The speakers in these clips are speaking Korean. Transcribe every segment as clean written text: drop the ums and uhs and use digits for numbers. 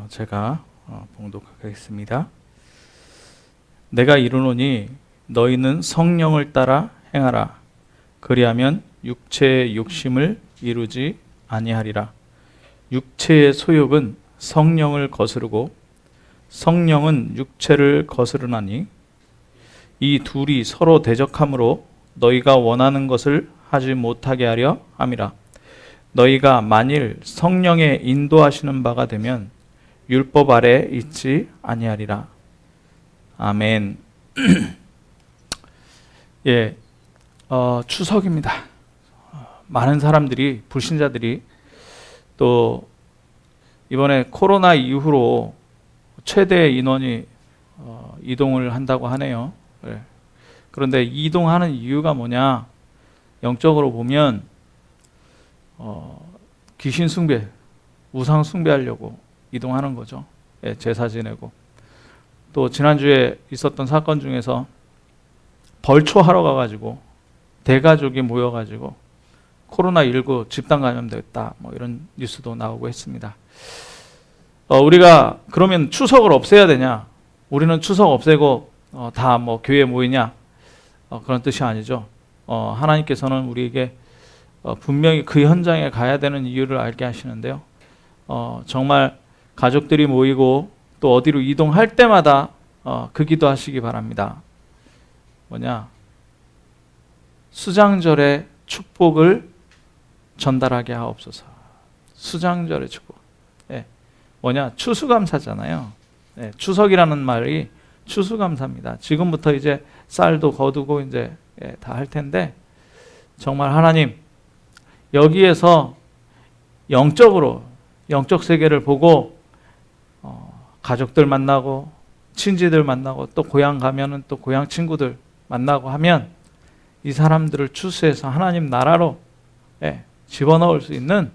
제가 봉독하겠습니다. 내가 이르노니 너희는 성령을 따라 행하라. 그리하면 육체의 욕심을 이루지 아니하리라. 육체의 소욕은 성령을 거스르고 성령은 육체를 거스르나니 이 둘이 서로 대적하므로 너희가 원하는 것을 하지 못하게 하려 함이라. 너희가 만일 성령의 인도하시는 바가 되면 율법 아래 있지 아니하리라. 아멘. 예, 추석입니다. 많은 사람들이, 불신자들이 또 이번에 코로나 이후로 최대 인원이 이동을 한다고 하네요. 네. 그런데 이동하는 이유가 뭐냐? 영적으로 보면 귀신 숭배, 우상 숭배하려고 이동하는 거죠. 예, 제사 지내고. 또 지난주에 있었던 사건 중에서 벌초하러 가가지고 대가족이 모여가지고 코로나19 집단 감염됐다, 뭐 이런 뉴스도 나오고 했습니다. 우리가 그러면 추석을 없애야 되냐? 우리는 추석 없애고 다 뭐 교회에 모이냐? 그런 뜻이 아니죠. 하나님께서는 우리에게 분명히 그 현장에 가야 되는 이유를 알게 하시는데요. 정말 가족들이 모이고 또 어디로 이동할 때마다 그 기도하시기 바랍니다. 뭐냐? 수장절의 축복을 전달하게 하옵소서. 수장절의 축복. 예. 뭐냐? 추수감사잖아요. 예. 추석이라는 말이 추수감사입니다. 지금부터 이제 쌀도 거두고 이제 다 할 텐데 정말 하나님 여기에서 영적으로 영적 세계를 보고 가족들 만나고 친지들 만나고 또 고향 가면은 또 고향 친구들 만나고 하면 이 사람들을 추수해서 하나님 나라로 집어넣을 수 있는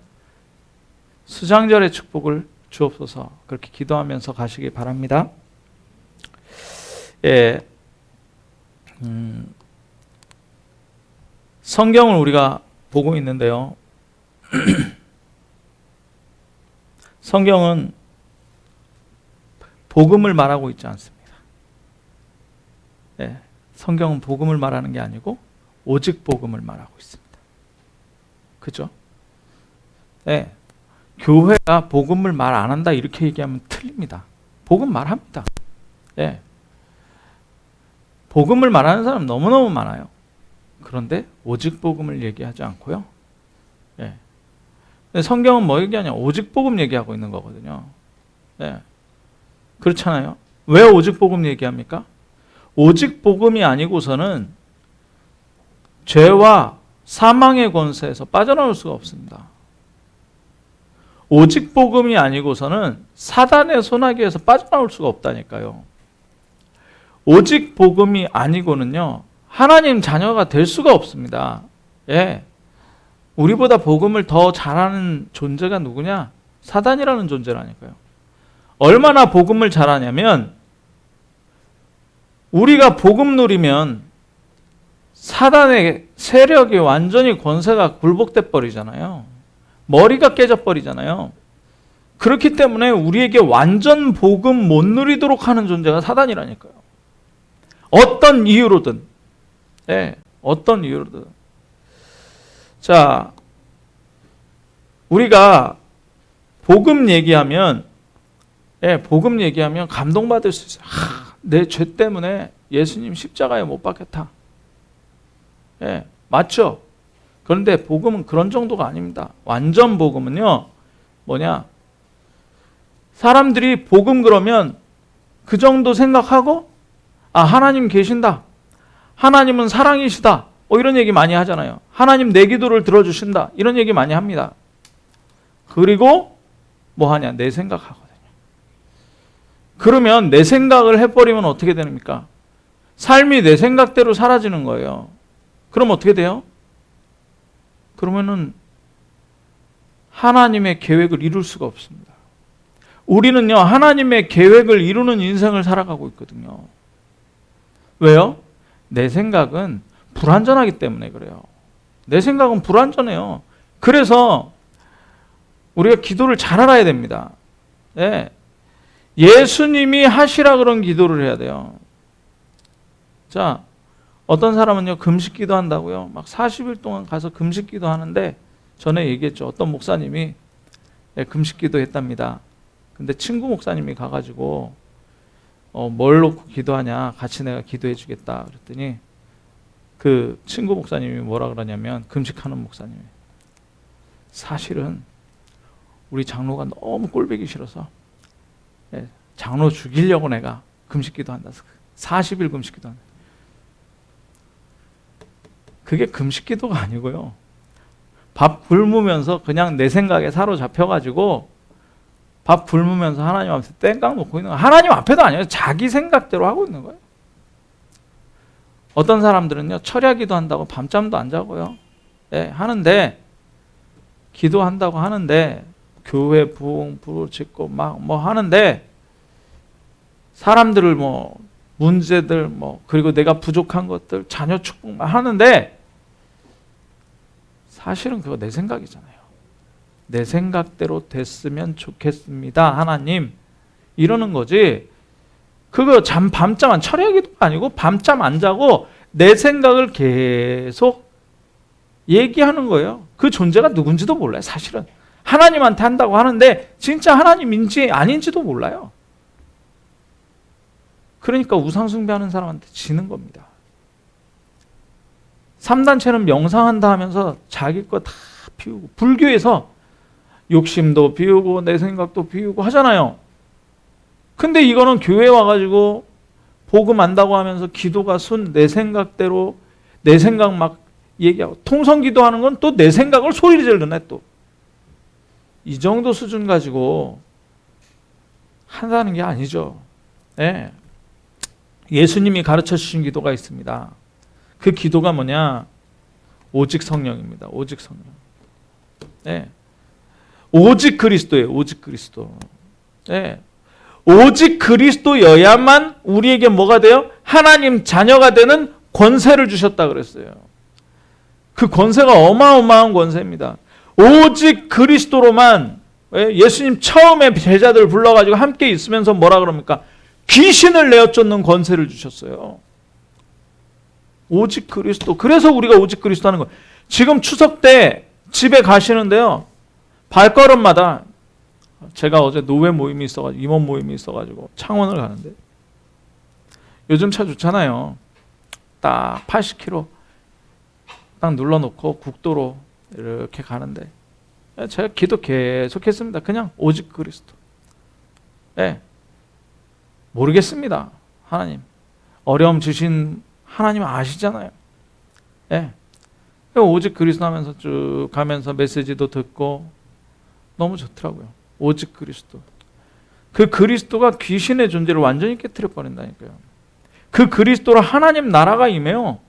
수장절의 축복을 주옵소서. 그렇게 기도하면서 가시기 바랍니다. 예, 성경을 우리가 보고 있는데요. 성경은 복음을 말하고 있지 않습니다. 예, 성경은 복음을 말하는 게 아니고 오직 복음을 말하고 있습니다. 그죠? 예, 교회가 복음을 말 안 한다 이렇게 얘기하면 틀립니다. 복음 말합니다. 예, 복음을 말하는 사람 너무너무 많아요. 그런데 오직 복음을 얘기하지 않고요. 예. 성경은 뭐 얘기하냐? 오직 복음 얘기하고 있는 거거든요. 예. 그렇잖아요. 왜 오직 복음 얘기합니까? 오직 복음이 아니고서는 죄와 사망의 권세에서 빠져나올 수가 없습니다. 오직 복음이 아니고서는 사단의 소나기에서 빠져나올 수가 없다니까요. 오직 복음이 아니고는요, 하나님 자녀가 될 수가 없습니다. 예. 우리보다 복음을 더 잘하는 존재가 누구냐? 사단이라는 존재라니까요. 얼마나 복음을 잘하냐면 우리가 복음 누리면 사단의 세력이 완전히 권세가 굴복돼 버리잖아요. 머리가 깨져 버리잖아요. 그렇기 때문에 우리에게 완전 복음 못 누리도록 하는 존재가 사단이라니까요. 어떤 이유로든. 네, 어떤 이유로든. 자, 우리가 복음 얘기하면 감동받을 수 있어요. 내 죄 때문에 예수님 십자가에 못 박혔다. 예, 맞죠? 그런데 복음은 그런 정도가 아닙니다. 완전 복음은요, 뭐냐? 사람들이 복음 그러면 그 정도 생각하고, 하나님 계신다. 하나님은 사랑이시다. 이런 얘기 많이 하잖아요. 하나님 내 기도를 들어주신다. 이런 얘기 많이 합니다. 그리고 뭐 하냐? 내 생각하거든요. 그러면 내 생각을 해버리면 어떻게 됩니까? 삶이 내 생각대로 사라지는 거예요. 그럼 어떻게 돼요? 그러면은 하나님의 계획을 이룰 수가 없습니다. 우리는요, 하나님의 계획을 이루는 인생을 살아가고 있거든요. 왜요? 내 생각은 불완전하기 때문에 그래요. 내 생각은 불완전해요. 그래서 우리가 기도를 잘 알아야 됩니다. 네. 예수님이 하시라 그런 기도를 해야 돼요. 자, 어떤 사람은요, 금식 기도한다고요. 막 40일 동안 가서 금식 기도하는데, 전에 얘기했죠. 어떤 목사님이 금식 기도했답니다. 근데 친구 목사님이 가가지고 뭘 놓고 기도하냐, 같이 내가 기도해 주겠다 그랬더니 그 친구 목사님이 뭐라 그러냐면, 금식하는 목사님이, 사실은 우리 장로가 너무 꼴보기 싫어서 장로 죽이려고 내가 금식 기도한다. 40일 금식 기도한다. 그게 금식 기도가 아니고요, 밥 굶으면서 그냥 내 생각에 사로잡혀가지고 밥 굶으면서 하나님 앞에 땡깡 놓고 있는 거예요. 하나님 앞에도 아니에요. 자기 생각대로 하고 있는 거예요. 어떤 사람들은요, 철야 기도한다고 밤잠도 안 자고요, 하는데, 기도한다고 하는데, 교회 부흥 부르짖고 막 뭐 하는데, 사람들을 뭐 문제들 뭐 그리고 내가 부족한 것들 자녀 축복만 하는데, 사실은 그거 내 생각이잖아요. 내 생각대로 됐으면 좋겠습니다, 하나님, 이러는 거지. 그거 밤잠 안, 철야 기도가 아니고 밤잠 안 자고 내 생각을 계속 얘기하는 거예요. 그 존재가 누군지도 몰라요. 사실은 하나님한테 한다고 하는데 진짜 하나님인지 아닌지도 몰라요. 그러니까 우상 숭배하는 사람한테 지는 겁니다. 3단체는 명상한다 하면서 자기 거 다 비우고, 불교에서 욕심도 비우고 내 생각도 비우고 하잖아요. 근데 이거는 교회 와가지고 복음 안다고 하면서 기도가 내 생각대로, 내 생각 막 얘기하고, 통성 기도하는 건 또 내 생각을 소리 지르네. 또 이 정도 수준 가지고 한다는 게 아니죠. 네. 예수님이 가르쳐 주신 기도가 있습니다. 그 기도가 뭐냐? 오직 성령입니다. 오직 성령. 네. 오직 그리스도예요. 오직 그리스도. 네. 오직 그리스도여야만 우리에게 뭐가 돼요? 하나님 자녀가 되는 권세를 주셨다 그랬어요. 그 권세가 어마어마한 권세입니다. 오직 그리스도로만, 예수님 처음에 제자들 불러가지고 함께 있으면서 뭐라 그럽니까? 귀신을 내어 쫓는 권세를 주셨어요. 오직 그리스도. 그래서 우리가 오직 그리스도 하는 거예요. 지금 추석 때 집에 가시는데요, 발걸음마다, 제가 어제 노회 모임이 있어가지고, 임원 모임이 있어가지고 창원을 가는데, 요즘 차 좋잖아요. 딱 80km 딱 눌러놓고 국도로 이렇게 가는데, 제가 기도 계속 했습니다. 그냥 오직 그리스도. 모르겠습니다. 하나님, 어려움 주신 하나님 아시잖아요. 오직 그리스도 하면서 쭉 가면서 메시지도 듣고 너무 좋더라고요. 오직 그리스도. 그 그리스도가 귀신의 존재를 완전히 깨트려 버린다니까요. 그 그리스도로 하나님 나라가 임해요.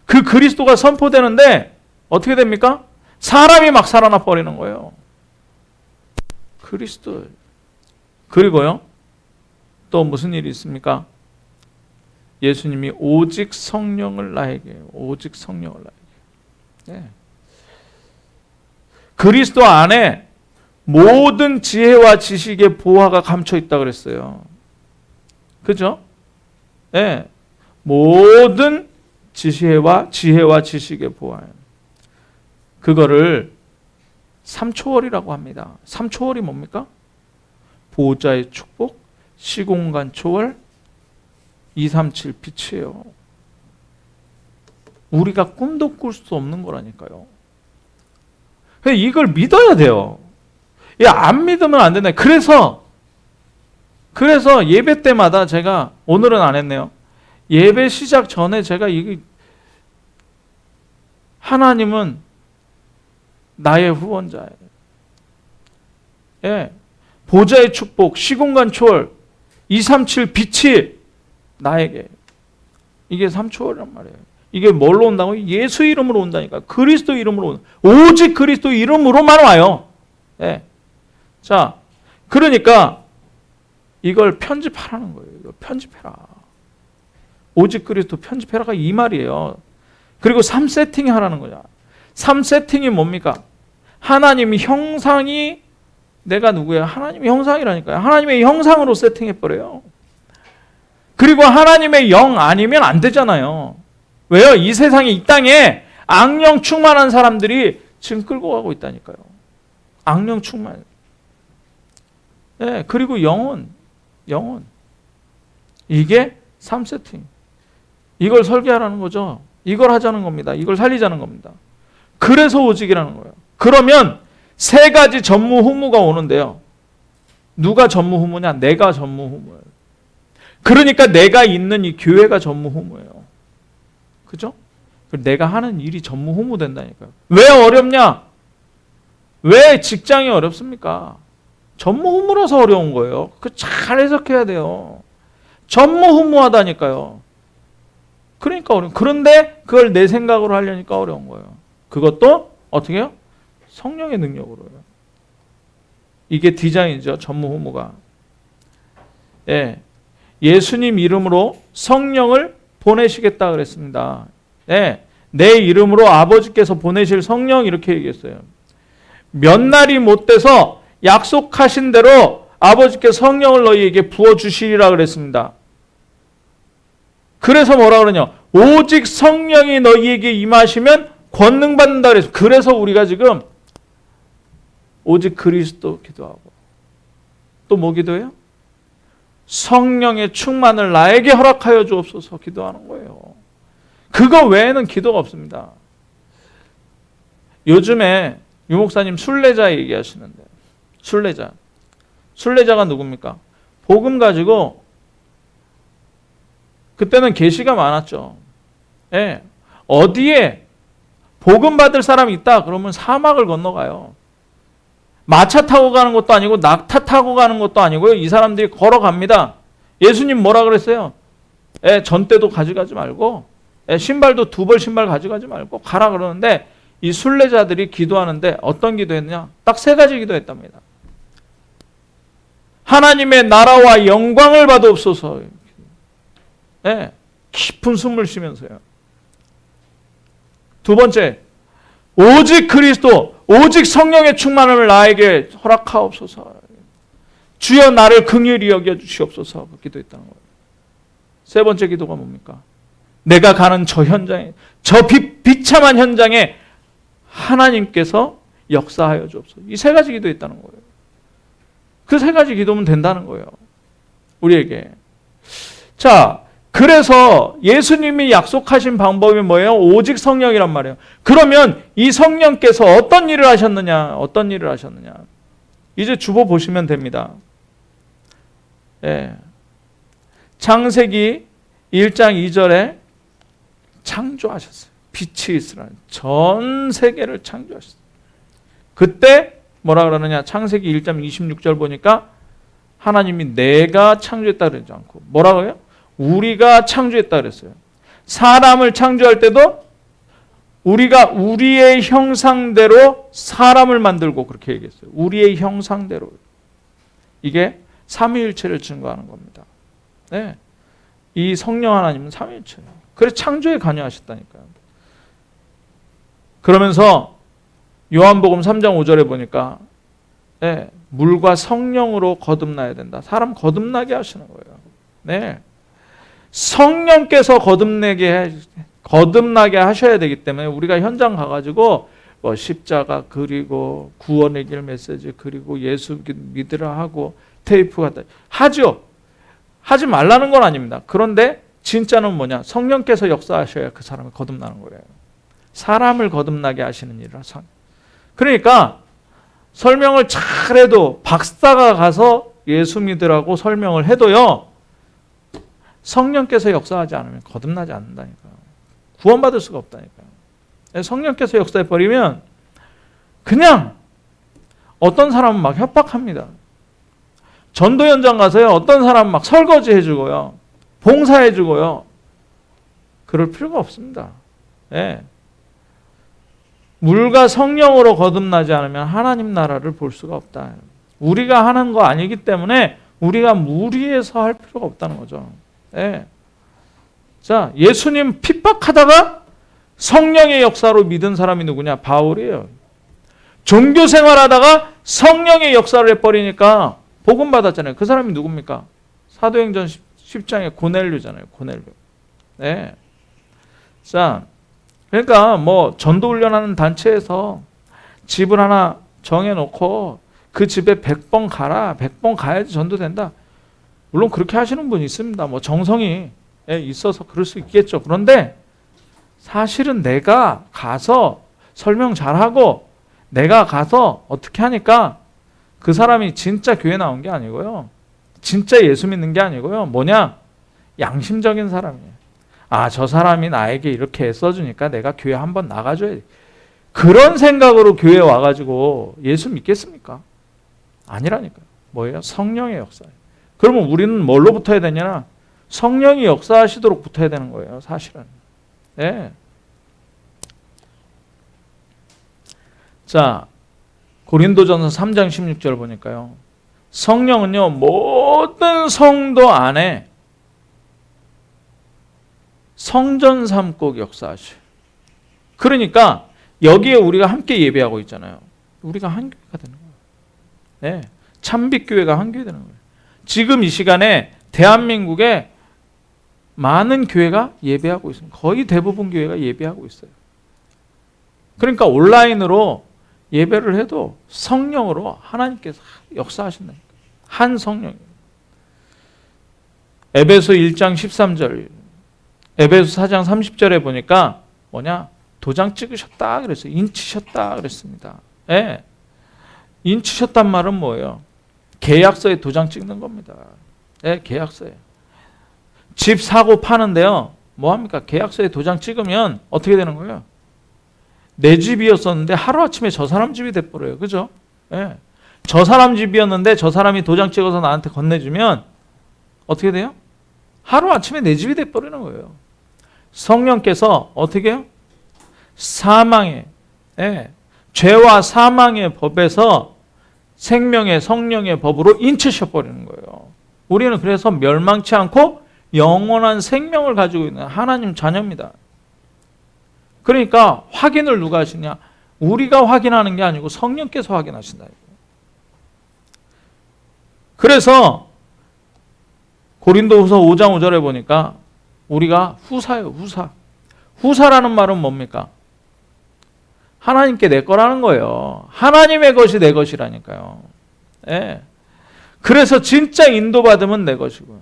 그 그리스도가 선포되는데 어떻게 됩니까? 사람이 막 살아나 버리는 거예요. 그리스도. 그리고요, 또 무슨 일이 있습니까? 예수님이 오직 성령을 나에게, 오직 성령을 나에게. 그리스도 안에 모든 지혜와 지식의 보화가 감춰 있다 그랬어요. 그죠? 모든 지혜와 지식의 보화예요. 그거를 삼초월이라고 합니다. 삼초월이 뭡니까? 보호자의 축복, 시공간 초월, 237 빛이에요. 우리가 꿈도 꿀 수 없는 거라니까요. 이걸 믿어야 돼요. 안 믿으면 안 된다. 그래서 예배 때마다 제가, 오늘은 안 했네요. 예배 시작 전에 제가 하나님은 나의 후원자예요. 보좌의 축복, 시공간 초월, 237 빛이 나에게. 이게 삼초월이란 말이에요. 이게 뭘로 온다고? 예수 이름으로 온다니까. 그리스도 이름으로 온다. 오직 그리스도 이름으로만 와요. 자, 그러니까 이걸 편집하라는 거예요. 이걸 편집해라. 오직 그리스도 편집해라가 이 말이에요. 그리고 3세팅 하라는 거야. 3세팅이 뭡니까? 하나님 형상이 내가 누구예요? 하나님의 형상이라니까요. 하나님의 형상으로 세팅해버려요. 그리고 하나님의 영 아니면 안 되잖아요. 왜요? 이 세상에, 이 땅에 악령 충만한 사람들이 지금 끌고 가고 있다니까요. 악령 충만. 네, 그리고 영혼. 이게 3세팅. 이걸 설계하라는 거죠. 이걸 하자는 겁니다. 이걸 살리자는 겁니다. 그래서 오직이라는 거예요. 그러면 세 가지 전무후무가 오는데요. 누가 전무후무냐? 내가 전무후무예요. 그러니까 내가 있는 이 교회가 전무후무예요. 그죠? 내가 하는 일이 전무후무 된다니까요. 왜 어렵냐? 왜 직장이 어렵습니까? 전무후무라서 어려운 거예요. 그 잘 해석해야 돼요. 전무후무하다니까요. 그러니까 어려운. 그런데 그걸 내 생각으로 하려니까 어려운 거예요. 그것도 어떻게 해요? 성령의 능력으로요. 이게 디자인이죠. 전무후무가. 예. 예수님 이름으로 성령을 보내시겠다 그랬습니다. 예. 내 이름으로 아버지께서 보내실 성령 이렇게 얘기했어요. 몇 날이 못 돼서 약속하신 대로 아버지께서 성령을 너희에게 부어주시리라 그랬습니다. 그래서 뭐라 그러냐? 오직 성령이 너희에게 임하시면 권능 받는다 그랬어요. 그래서 우리가 지금 오직 그리스도 기도하고 또 뭐 기도해요? 성령의 충만을 나에게 허락하여 주옵소서 기도하는 거예요. 그거 외에는 기도가 없습니다. 요즘에 유 목사님 순례자 얘기하시는데 순례자가 누굽니까? 복음 가지고 그때는 계시가 많았죠. 예. 어디에 복음 받을 사람이 있다 그러면 사막을 건너가요. 마차 타고 가는 것도 아니고 낙타 타고 가는 것도 아니고요. 이 사람들이 걸어갑니다. 예수님 뭐라 그랬어요? 예, 전대도 가져가지 말고 신발도 2벌 신발 가져가지 말고 가라 그러는데 이 순례자들이 기도하는데 어떤 기도했느냐? 딱 3가지 기도했답니다. 하나님의 나라와 영광을 받옵소서. 네, 깊은 숨을 쉬면서요. 2번째, 오직 그리스도, 오직 성령의 충만함을 나에게 허락하옵소서. 주여 나를 긍휼히 여겨주시옵소서. 그 기도했다는 거예요. 3번째 기도가 뭡니까? 내가 가는 저 현장에, 저 비참한 현장에 하나님께서 역사하여 주옵소서. 이 3가지 기도했다는 거예요. 그 3가지 기도면 된다는 거예요. 우리에게. 자, 그래서 예수님이 약속하신 방법이 뭐예요? 오직 성령이란 말이에요. 그러면 이 성령께서 어떤 일을 하셨느냐? 이제 주보 보시면 됩니다. 예. 창세기 1장 2절에 창조하셨어요. 빛이 있으라는 전 세계를 창조하셨어요. 그때 뭐라 그러느냐? 창세기 1장 26절 보니까 하나님이 내가 창조했다 그러지 않고 뭐라고 해요? 우리가 창조했다 그랬어요. 사람을 창조할 때도 우리가 우리의 형상대로 사람을 만들고 그렇게 얘기했어요. 우리의 형상대로. 이게 삼위일체를 증거하는 겁니다. 네. 이 성령 하나님은 삼위일체예요. 그래서 창조에 관여하셨다니까요. 그러면서 요한복음 3장 5절에 보니까 네, 물과 성령으로 거듭나야 된다. 사람 거듭나게 하시는 거예요. 네. 성령께서 거듭나게 하셔야 되기 때문에 우리가 현장 가가지고 뭐 십자가 그리고 구원의 길 메시지 그리고 예수 믿으라 하고 테이프 갖다 하죠. 하지 말라는 건 아닙니다. 그런데 진짜는 뭐냐? 성령께서 역사하셔야 그 사람이 거듭나는 거예요. 사람을 거듭나게 하시는 일이라서. 그러니까 설명을 잘해도 박사가 가서 예수 믿으라고 설명을 해도요. 성령께서 역사하지 않으면 거듭나지 않는다니까요. 구원받을 수가 없다니까요. 성령께서 역사해버리면 그냥 어떤 사람은 막 협박합니다. 전도 현장 가서요. 어떤 사람은 막 설거지 해주고요. 봉사해주고요. 그럴 필요가 없습니다. 네. 물과 성령으로 거듭나지 않으면 하나님 나라를 볼 수가 없다. 우리가 하는 거 아니기 때문에 우리가 무리해서 할 필요가 없다는 거죠. 네. 자, 예수님 핍박하다가 성령의 역사로 믿은 사람이 누구냐? 바울이에요. 종교 생활하다가 성령의 역사를 해버리니까 복음 받았잖아요. 그 사람이 누굽니까? 사도행전 10장의 고넬료잖아요. 고넬료. 네. 자, 그러니까 뭐 전도훈련하는 단체에서 집을 하나 정해놓고 그 집에 100번 가라. 100번 가야지 전도된다. 물론 그렇게 하시는 분이 있습니다. 뭐 정성이 있어서 그럴 수 있겠죠. 그런데 사실은 내가 가서 설명 잘하고 내가 가서 어떻게 하니까 그 사람이 진짜 교회 나온 게 아니고요. 진짜 예수 믿는 게 아니고요. 뭐냐? 양심적인 사람이에요. 아, 저 사람이 나에게 이렇게 애써주니까 내가 교회 한번 나가줘야지. 그런 생각으로 교회에 와가지고 예수 믿겠습니까? 아니라니까요. 뭐예요? 성령의 역사예요. 그러면 우리는 뭘로 붙어야 되냐? 성령이 역사하시도록 붙어야 되는 거예요. 사실은. 네. 자, 고린도전서 3장 16절 보니까요. 성령은요, 모든 성도 안에 성전 삼고 역사하셔요. 그러니까 여기에 우리가 함께 예배하고 있잖아요. 우리가 한 교회가 되는 거예요. 네. 참빛교회가 한 교회 되는 거예요. 지금 이 시간에 대한민국에 많은 교회가 예배하고 있습니다. 거의 대부분 교회가 예배하고 있어요. 그러니까 온라인으로 예배를 해도 성령으로 하나님께서 역사하신다니까. 한 성령이에요. 에베소 1장 13절, 에베소 4장 30절에 보니까 뭐냐? 도장 찍으셨다 그랬어요. 인치셨다 그랬습니다. 예. 인치셨단 말은 뭐예요? 계약서에 도장 찍는 겁니다. 예, 계약서에. 집 사고 파는데요. 뭐 합니까? 계약서에 도장 찍으면 어떻게 되는 거예요? 내 집이었었는데 하루아침에 저 사람 집이 돼버려요. 그죠? 예. 저 사람 집이었는데 저 사람이 도장 찍어서 나한테 건네주면 어떻게 돼요? 하루아침에 내 집이 돼버리는 거예요. 성령께서 어떻게 해요? 사망의, 예, 죄와 사망의 법에서 생명의 성령의 법으로 인치셔버리는 거예요. 우리는 그래서 멸망치 않고 영원한 생명을 가지고 있는 하나님 자녀입니다. 그러니까 확인을 누가 하시냐? 우리가 확인하는 게 아니고 성령께서 확인하신다. 그래서 고린도후서 5장 5절에 보니까 우리가 후사예요. 후사. 후사라는 말은 뭡니까? 하나님께 내 거라는 거예요. 하나님의 것이 내 것이라니까요. 예. 그래서 진짜 인도받으면 내 것이고요.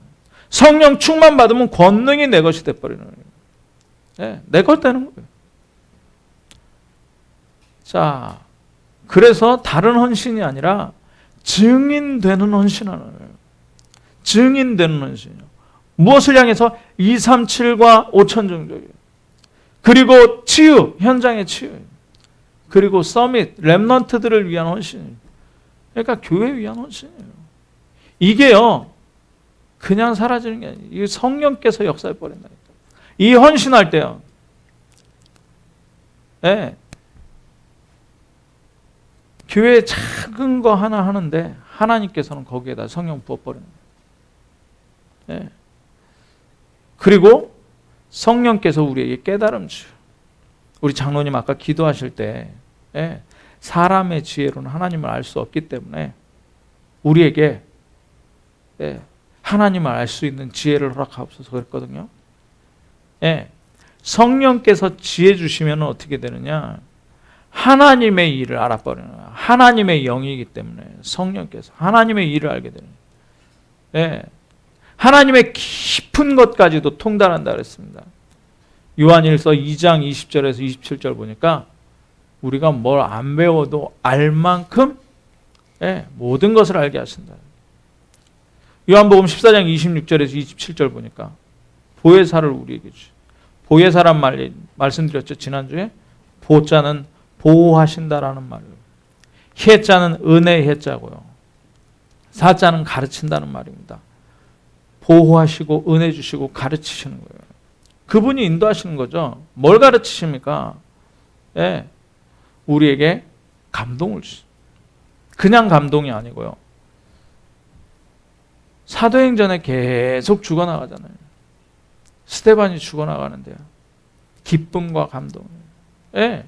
성령 충만 받으면 권능이 내 것이 돼버리는 거예요. 예. 내 것 되는 거예요. 자, 그래서 다른 헌신이 아니라 증인되는 헌신하는 거예요. 증인되는 헌신이요. 무엇을 향해서? 237과 5천 정도예요. 그리고 치유, 현장의 치유예요. 그리고 서밋, 렘넌트들을 위한 헌신이에요. 그러니까 교회 위한 헌신이에요. 이게요, 그냥 사라지는 게 아니에요. 이 성령께서 역사해 버린다니까. 이 헌신할 때요, 네, 교회 작은 거 하나 하는데 하나님께서는 거기에다 성령 부어버리는 거예요. 네. 그리고 성령께서 우리에게 깨달음 주요. 우리 장로님 아까 기도하실 때, 예, 사람의 지혜로는 하나님을 알 수 없기 때문에 우리에게, 예, 하나님을 알 수 있는 지혜를 허락하옵소서 그랬거든요. 예, 성령께서 지혜 주시면 어떻게 되느냐? 하나님의 일을 알아버리는 거야. 하나님의 영이기 때문에 성령께서 하나님의 일을 알게 되는 거예요. 예, 하나님의 깊은 것까지도 통달한다 그랬습니다. 요한일서 2장 20절에서 27절 보니까 우리가 뭘 안 배워도 알 만큼, 예, 모든 것을 알게 하신다. 요한복음 14장 26절에서 27절 보니까 보혜사를 우리에게 주죠. 보혜사란 말씀드렸죠. 지난주에 보자는 보호하신다라는 말을, 해자는 은혜의 해자고요. 사자는 가르친다는 말입니다. 보호하시고 은혜 주시고 가르치시는 거예요. 그분이 인도하시는 거죠. 뭘 가르치십니까? 예, 우리에게 감동을 주시죠. 그냥 감동이 아니고요. 사도행전에 계속 죽어나가잖아요. 스데반이 죽어나가는데요. 기쁨과 감동. 예,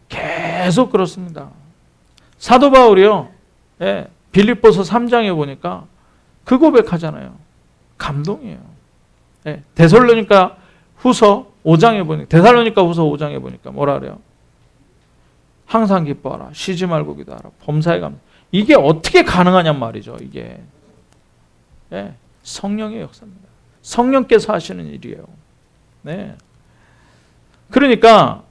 계속 그렇습니다. 사도 바울이요. 예, 빌립보서 3장에 보니까 그 고백하잖아요. 감동이에요. 예, 데살로니가 후서 5장에 보니까 데살로니가 후서 5장에 보니까 뭐라 그래요? 항상 기뻐하라. 쉬지 말고 기도하라. 범사에 감사. 이게 어떻게 가능하냔 말이죠. 이게 예, 성령의 역사입니다. 성령께서 하시는 일이에요. 네. 그러니까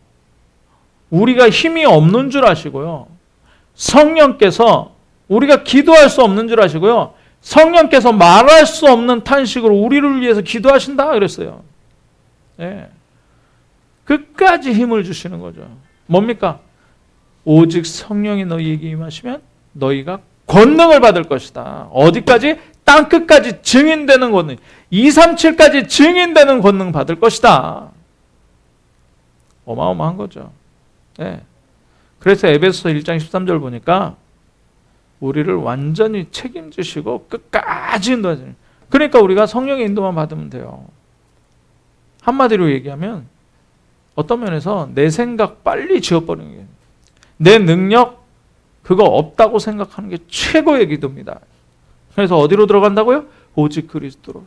우리가 힘이 없는 줄 아시고요. 성령께서 우리가 기도할 수 없는 줄 아시고요. 성령께서 말할 수 없는 탄식으로 우리를 위해서 기도하신다 그랬어요. 네. 끝까지 힘을 주시는 거죠. 뭡니까? 오직 성령이 너희에게 임하시면 너희가 권능을 받을 것이다. 어디까지? 땅끝까지 증인되는 권능. 237까지 증인되는 권능 받을 것이다. 어마어마한 거죠. 네. 그래서 에베소서 1장 13절 보니까 우리를 완전히 책임지시고 끝까지 인도하시는. 그러니까 우리가 성령의 인도만 받으면 돼요. 한마디로 얘기하면 어떤 면에서 내 생각 빨리 지워버리는 게, 내 능력 그거 없다고 생각하는 게 최고의 기도입니다. 그래서 어디로 들어간다고요? 오직 그리스도로.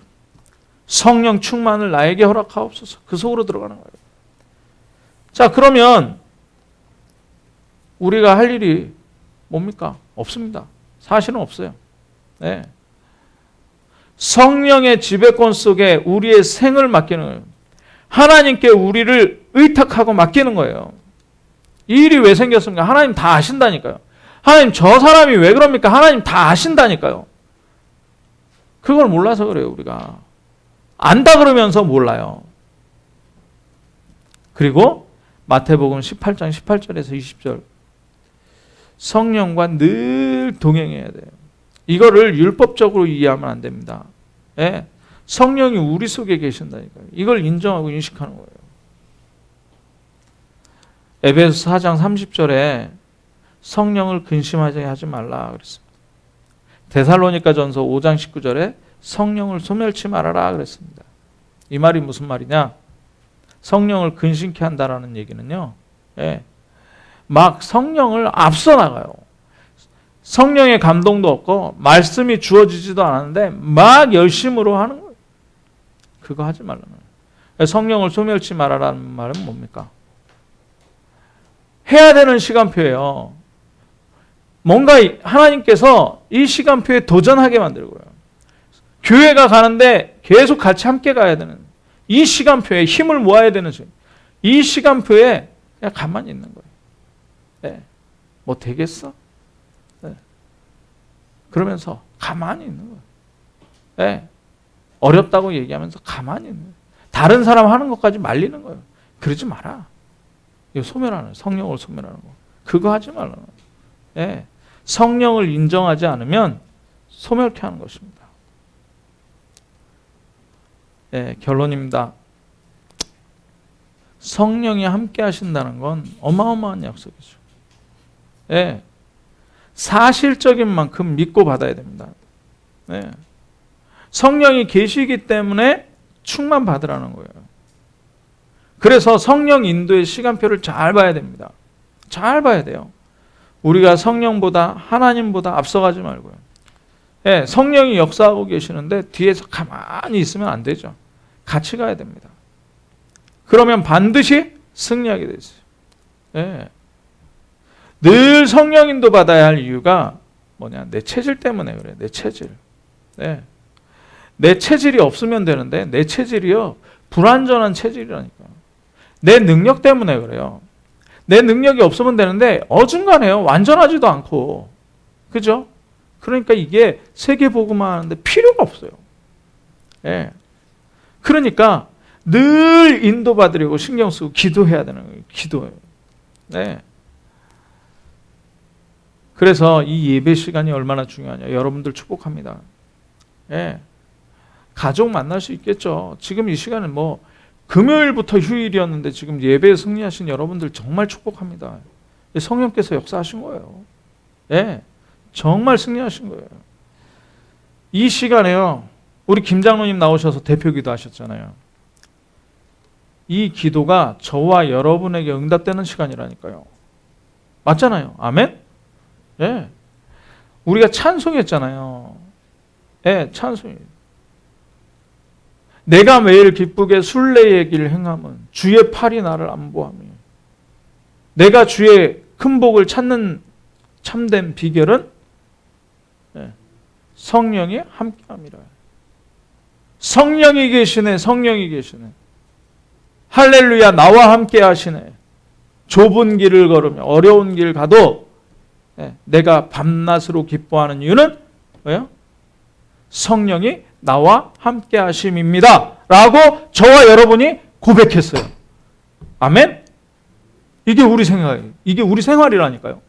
성령 충만을 나에게 허락하옵소서. 그 속으로 들어가는 거예요. 자, 그러면 우리가 할 일이 뭡니까? 없습니다. 사실은 없어요. 네. 성령의 지배권 속에 우리의 생을 맡기는 거예요. 하나님께 우리를 의탁하고 맡기는 거예요. 이 일이 왜 생겼습니까? 하나님 다 아신다니까요. 하나님 저 사람이 왜 그럽니까? 하나님 다 아신다니까요. 그걸 몰라서 그래요, 우리가. 안다 그러면서 몰라요. 그리고 마태복음 18장 18절에서 20절. 성령과 늘 동행해야 돼요. 이거를 율법적으로 이해하면 안 됩니다. 예? 성령이 우리 속에 계신다니까요. 이걸 인정하고 인식하는 거예요. 에베소 4장 30절에 성령을 근심하게 하지 말라 그랬습니다. 데살로니가 전서 5장 19절에 성령을 소멸치 말아라 그랬습니다. 이 말이 무슨 말이냐? 성령을 근심케 한다라는 얘기는요. 예, 막 성령을 앞서 나가요. 성령의 감동도 없고 말씀이 주어지지도 않았는데 막 열심으로 하는 거예요. 그거 하지 말라는 거예요. 성령을 소멸치 말아라는 말은 뭡니까? 해야 되는 시간표예요. 뭔가 하나님께서 이 시간표에 도전하게 만들고요. 교회가 가는데 계속 같이 함께 가야 되는 이 시간표에 힘을 모아야 되는 이 시간표에 그냥 가만히 있는 거예요. 네. 뭐 되겠어? 네. 그러면서 가만히 있는 거예요. 네. 어렵다고 얘기하면서 가만히 있는 거예요. 다른 사람 하는 것까지 말리는 거예요. 그러지 마라. 이거 소멸하는, 성령을 소멸하는 거. 그거 하지 말라는 거예요. 네. 성령을 인정하지 않으면 소멸케 하는 것입니다. 네, 결론입니다. 성령이 함께 하신다는 건 어마어마한 약속이죠. 네, 사실적인 만큼 믿고 받아야 됩니다. 네, 성령이 계시기 때문에 충만 받으라는 거예요. 그래서 성령 인도의 시간표를 잘 봐야 됩니다. 잘 봐야 돼요. 우리가 성령보다 하나님보다 앞서가지 말고요. 네, 성령이 역사하고 계시는데 뒤에서 가만히 있으면 안 되죠. 같이 가야 됩니다. 그러면 반드시 승리하게 돼 있어요. 네. 늘 성령 인도 받아야 할 이유가 뭐냐? 내 체질 때문에 그래. 내 체질. 네. 내 체질이 없으면 되는데 내 체질이요 불완전한 체질이라니까요. 내 능력 때문에 그래요. 내 능력이 없으면 되는데 어중간해요. 완전하지도 않고. 그죠? 그러니까 이게 세계복음화 하는데 필요가 없어요. 네. 그러니까 늘 인도받으려고 신경 쓰고 기도해야 되는 거예요. 기도해요. 네. 그래서 이 예배 시간이 얼마나 중요하냐. 여러분들 축복합니다. 네. 가족 만날 수 있겠죠. 지금 이 시간은 뭐 금요일부터 휴일이었는데 지금 예배에 승리하신 여러분들 정말 축복합니다. 성령께서 역사하신 거예요. 네. 정말 승리하신 거예요. 이 시간에요. 우리 김 장로님 나오셔서 대표 기도하셨잖아요. 이 기도가 저와 여러분에게 응답되는 시간이라니까요. 맞잖아요. 아멘? 예. 우리가 찬송했잖아요. 예, 찬송이. 내가 매일 기쁘게 순례의 길 행함은 주의 팔이 나를 안보하며. 내가 주의 큰 복을 찾는 참된 비결은 성령이 함께함이라. 성령이 계시네, 성령이 계시네. 할렐루야, 나와 함께 하시네. 좁은 길을 걸으며 어려운 길 가도 내가 밤낮으로 기뻐하는 이유는 뭐예요? 성령이 나와 함께 하심입니다 라고 저와 여러분이 고백했어요. 아멘? 이게 우리 생활이에요. 이게 우리 생활이라니까요.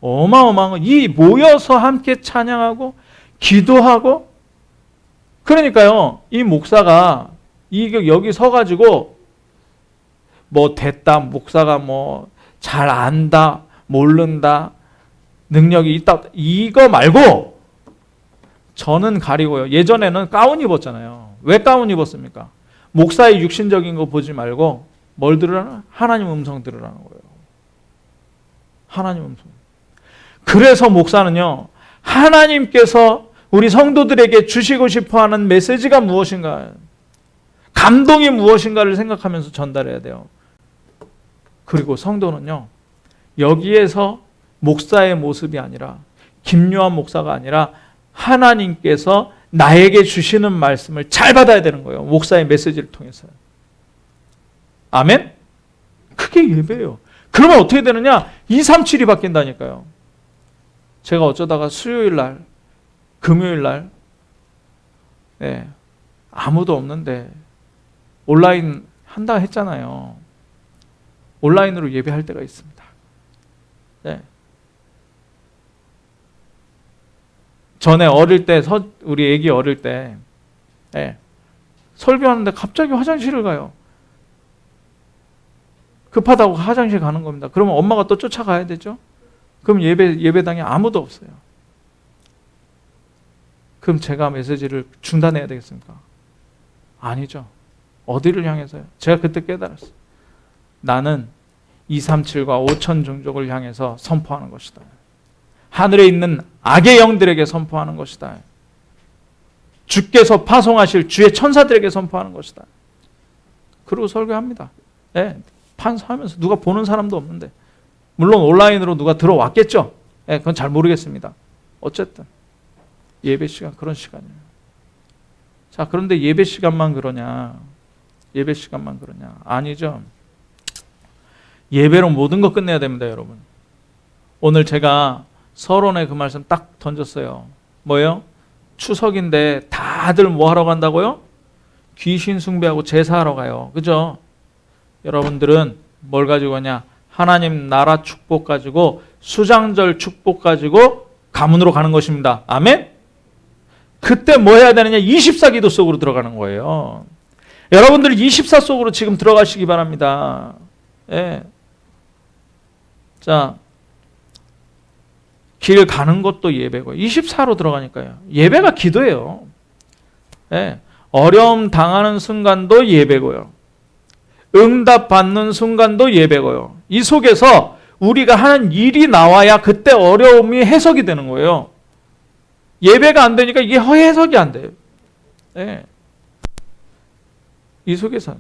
어마어마한 거. 이 모여서 함께 찬양하고 기도하고. 그러니까요, 이 목사가 여기 서가지고 뭐 됐다, 목사가 뭐 잘 안다, 모른다, 능력이 있다, 이거 말고 저는 가리고요. 예전에는 가운 입었잖아요. 왜 가운 입었습니까? 목사의 육신적인 거 보지 말고 뭘 들으라는? 하나님 음성 들으라는 거예요. 하나님 음성. 그래서 목사는요, 하나님께서 우리 성도들에게 주시고 싶어하는 메시지가 무엇인가, 감동이 무엇인가를 생각하면서 전달해야 돼요. 그리고 성도는요, 여기에서 목사의 모습이 아니라, 김요한 목사가 아니라 하나님께서 나에게 주시는 말씀을 잘 받아야 되는 거예요. 목사의 메시지를 통해서. 아멘? 그게 예배예요. 그러면 어떻게 되느냐? 237이 바뀐다니까요. 제가 어쩌다가 수요일 날, 금요일 날, 아무도 없는데 온라인 한다 했잖아요. 온라인으로 예배할 때가 있습니다. 전에 어릴 때, 우리 애기 어릴 때 설교하는데 갑자기 화장실을 가요. 급하다고 화장실 가는 겁니다. 그러면 엄마가 또 쫓아가야 되죠. 그럼 예배당에 아무도 없어요. 그럼 제가 메시지를 중단해야 되겠습니까? 아니죠. 어디를 향해서요? 제가 그때 깨달았어요. 나는 237과 5천 종족을 향해서 선포하는 것이다. 하늘에 있는 악의 영들에게 선포하는 것이다. 주께서 파송하실 주의 천사들에게 선포하는 것이다. 그러고 설교합니다. 판사하면서 누가 보는 사람도 없는데, 물론 온라인으로 누가 들어왔겠죠. 그건 잘 모르겠습니다. 어쨌든 예배 시간, 그런 시간이에요. 자, 그런데 예배 시간만 그러냐? 예배 시간만 그러냐? 아니죠. 예배로 모든 거 끝내야 됩니다, 여러분. 오늘 제가 서론에 그 말씀 딱 던졌어요. 뭐예요? 추석인데 다들 뭐 하러 간다고요? 귀신 숭배하고 제사하러 가요. 그죠? 여러분들은 뭘 가지고 가냐? 하나님 나라 축복 가지고, 수장절 축복 가지고 가문으로 가는 것입니다. 아멘? 그때 뭐 해야 되느냐? 24기도 속으로 들어가는 거예요. 여러분들 24 속으로 지금 들어가시기 바랍니다. 자, 길 가는 것도 예배고요. 24로 들어가니까요. 예배가 기도예요. 어려움 당하는 순간도 예배고요. 응답 받는 순간도 예배고요. 이 속에서 우리가 하는 일이 나와야 그때 어려움이 해석이 되는 거예요. 예배가 안 되니까 이게 해석이 안 돼요. 이 속에서.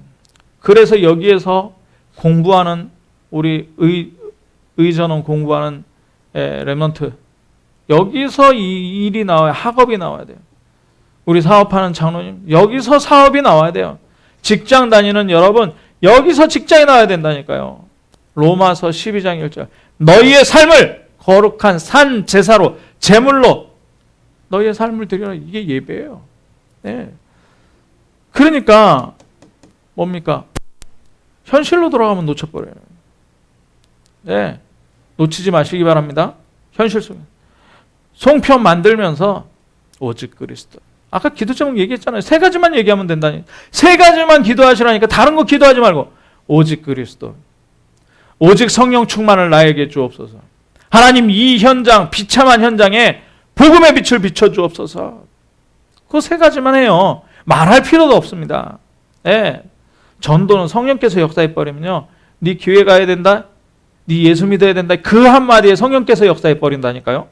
그래서 여기에서 공부하는, 우리 의전원 공부하는 렘넌트, 여기서 이 일이 나와야, 학업이 나와야 돼요. 우리 사업하는 장로님, 여기서 사업이 나와야 돼요. 직장 다니는 여러분, 여기서 직장이 나와야 된다니까요. 로마서 12장 1절, 너희의 삶을 거룩한 산 제사로, 제물로 너희의 삶을 드리라. 이게 예배예요. 그러니까 뭡니까? 현실로 돌아가면 놓쳐버려요. 놓치지 마시기 바랍니다. 현실 속에. 송편 만들면서 오직 그리스도. 아까 기도 제목 얘기했잖아요. 3가지만 얘기하면 된다니. 3가지만 기도하시라니까 다른 거 기도하지 말고 오직 그리스도. 오직 성령 충만을 나에게 주옵소서. 하나님, 이 현장, 비참한 현장에 복음의 빛을 비춰주옵소서. 그 3가지만 해요. 말할 필요도 없습니다. 전도는 성령께서 역사해버리면요, 네 교회 가야 된다? 네 예수 믿어야 된다. 그 한마디에 성령께서 역사해 버린다니까요.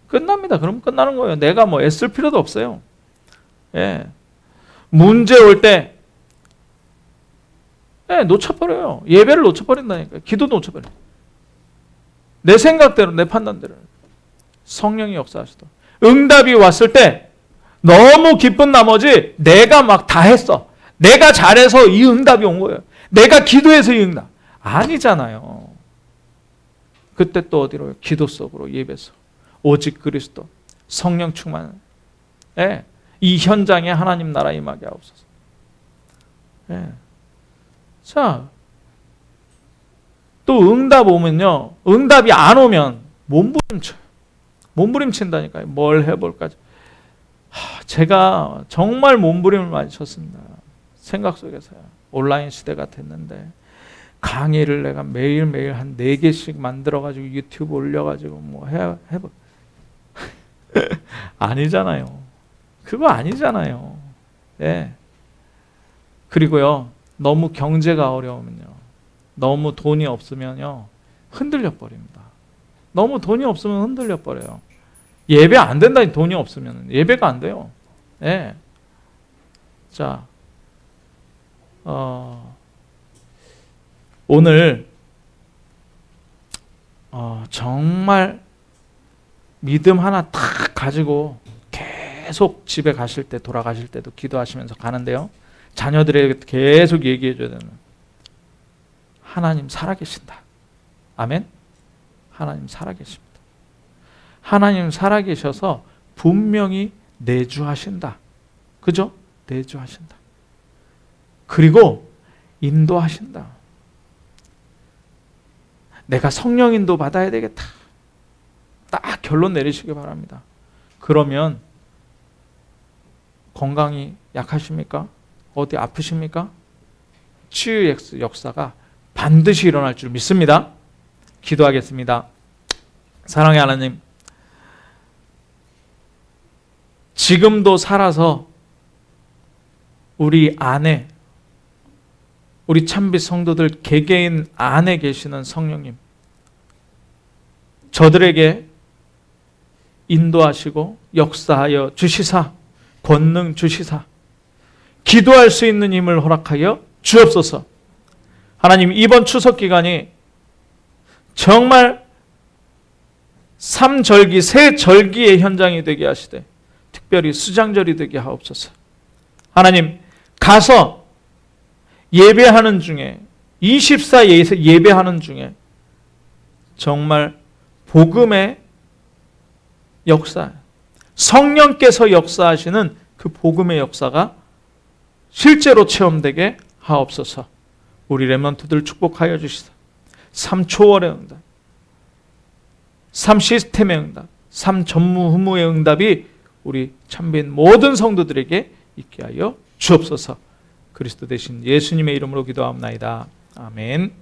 끝납니다. 그럼 끝나는 거예요. 내가 뭐 애쓸 필요도 없어요. 예. 문제 올 때 놓쳐버려요. 예배를 놓쳐버린다니까요. 기도도 놓쳐버려요. 내 생각대로, 내 판단대로 성령이 역사하시더라. 응답이 왔을 때 너무 기쁜 나머지 내가 막 다 했어. 내가 잘해서 이 응답이 온 거예요. 내가 기도해서 이 응답. 아니잖아요. 그때 또 어디로요? 기도 속으로, 예배 속. 오직 그리스도, 성령 충만. 예. 이 현장에 하나님 나라 임하게 하옵소서. 예. 자, 또 응답 오면요. 응답이 안 오면 몸부림쳐요. 몸부림친다니까요. 뭘 해볼까. 제가 정말 몸부림을 많이 쳤습니다. 생각 속에서요. 온라인 시대가 됐는데 강의를 내가 매일매일 한 4개씩 만들어가지고 유튜브 올려가지고 뭐 해봐. 아니잖아요. 그거 아니잖아요. 예. 그리고요. 너무 경제가 어려우면요. 너무 돈이 없으면요. 흔들려 버립니다. 너무 돈이 없으면 흔들려 버려요. 예배 안 된다니 돈이 없으면 예배가 안 돼요. 예. 자, 오늘 정말 믿음 하나 딱 가지고 계속 집에 가실 때, 돌아가실 때도 기도하시면서 가는데요. 자녀들에게 계속 얘기해 줘야 되는 하나님 살아계신다. 아멘. 하나님 살아계십니다. 하나님 살아계셔서 분명히 내주하신다. 그죠? 내주하신다. 그리고 인도하신다. 내가 성령 인도 받아야 되겠다. 딱 결론 내리시기 바랍니다. 그러면 건강이 약하십니까? 어디 아프십니까? 치유 역사가 반드시 일어날 줄 믿습니다. 기도하겠습니다. 사랑의 하나님, 지금도 살아서 우리 안에, 우리 참빛 성도들 개개인 안에 계시는 성령님, 저들에게 인도하시고 역사하여 주시사, 권능 주시사, 기도할 수 있는 힘을 허락하여 주옵소서. 하나님, 이번 추석 기간이 정말 3절기, 새 절기의 현장이 되게 하시되 특별히 수장절이 되게 하옵소서. 하나님, 가서 예배하는 중에, 24 예배하는 중에 정말 복음의 역사, 성령께서 역사하시는 그 복음의 역사가 실제로 체험되게 하옵소서. 우리 렘넌트들 축복하여 주시사. 3초월의 응답, 3시스템의 응답, 3전무후무의 응답이 우리 참빈 모든 성도들에게 있게 하여 주옵소서. 그리스도 대신 예수님의 이름으로 기도하옵나이다. 아멘.